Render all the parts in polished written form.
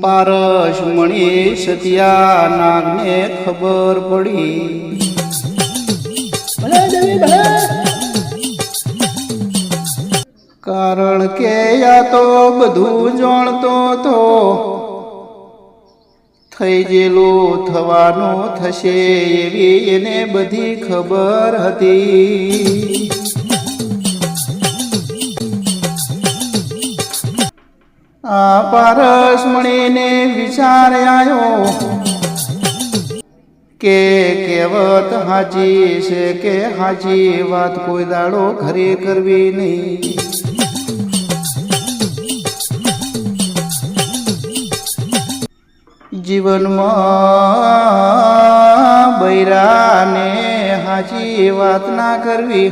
પારસ મણી સતિયા નાગને ખબર પડી, કારણ કે આ તો બધું જાણતો તો થઈ ગયેલું થવાનું થશે એવી એને બધી ખબર હતી। આ પારસ મણીને વિચાર આવ્યો કે કહેવત હાજી છે કે હાજી વાત કોઈ દાડો ઘરે કરવી નહીં। જીવનમાં બૈરાને હાજી વાત ના કરવી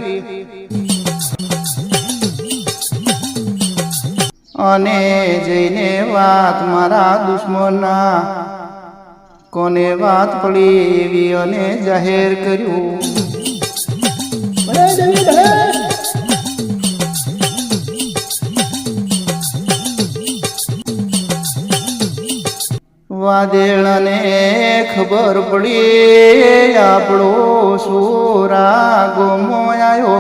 અને જઈને વાત મારા દુશ્મનના કોને વાત પડી એવી અને જાહેર કર્યું। વાદેળને ખબર પડી આપણો સોરા ગોમો આવ્યો,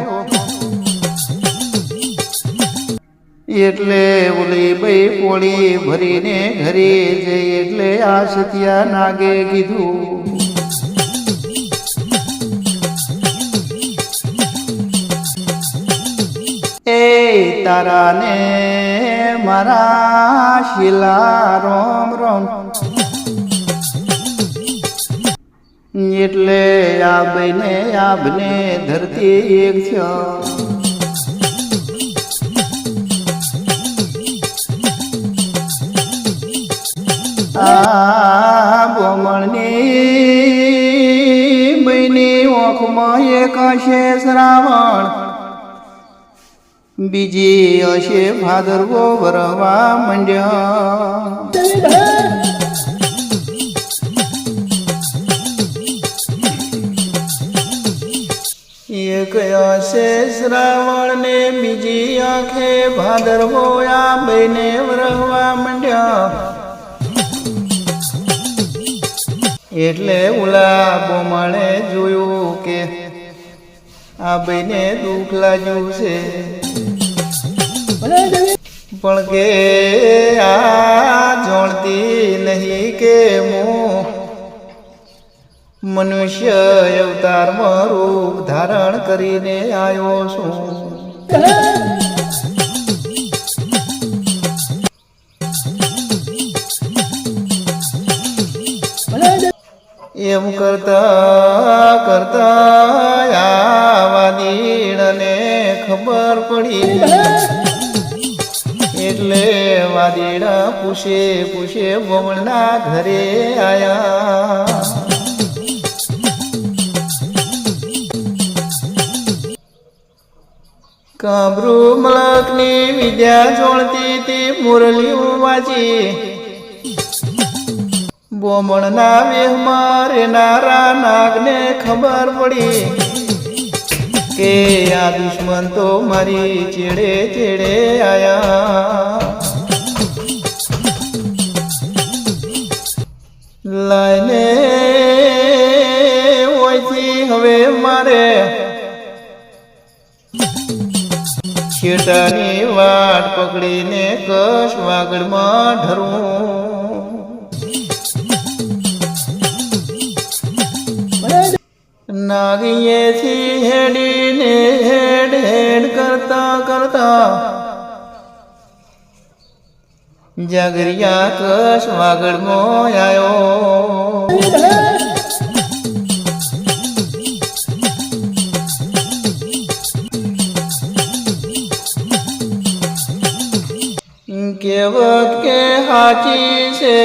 એટલે ઓલી બઈ પોળી ભરીને ઘરે જઈ એટલે આ સતિયા નાગે કીધું, એ તારાને મારા શીલા રોમ રોમ। એટલે આ બઈને આભને ધરતી એક થયો, આ બોમણની બઈની ઓખમાં એક હશે શ્રાવણ, બીજી હશે ભાદરવો ભરવા માંડ્યા। એક હશે શ્રાવણ ને બીજી આંખે ભાદરવો આ બઈને વરવા માંડ્યા। એટલે ઉલા બોમણે જોયું કે આ બઈને દુઃખ લાગ્યું છે, પણ કે આ જાણતી નહીં કે હું મનુષ્ય અવતારમાં રૂપ ધારણ કરીને આવ્યો છું। એમ કરતા કરતા આ વાદીડને ખબર પડી, એટલે વાદીડા પૂછે પૂછે બોમણના ઘરે આયા। કામરૂ મલકની વિદ્યા જોણતી તે મુરલીઓ વાંચી, બોમણના વેહમાં રેનારા નાગને ખબર પડી કે આ દુશ્મન તો મારી ચેડે ચેડે આયા। લાઈને ઓયથી હવે મારે છેટાની વાટ પકડીને કશ વાગડમાં ઢરવું। નાગીએથી હેડીને હેડ હેડ કરતા કરતા જાગરિયા કશ વાગડમાં આવ્યો। કહેવત કે સાચી છે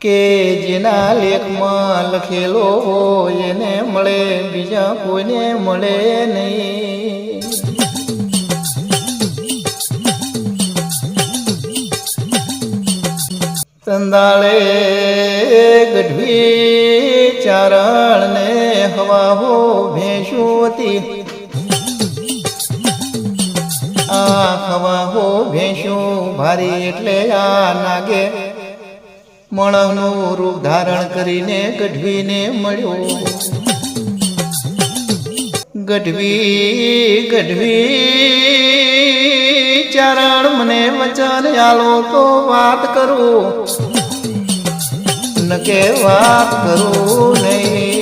કે જેના લેખમાં લખેલો હોય એને મળે, બીજા કોઈને મળે નહીં। સંદાળે ગઢવી ચારણને હવાહો ભેંસું હતી, આ ખવા હો ભેંસો ભારી એટલે આ નાગે મણનું રૂપ ધારણ કરીને ગઢવીને મળ્યો. ગઢવી ગઢવી ચારણ મને વચન આલો તો વાત કરું, નકે વાત કરું નહીં.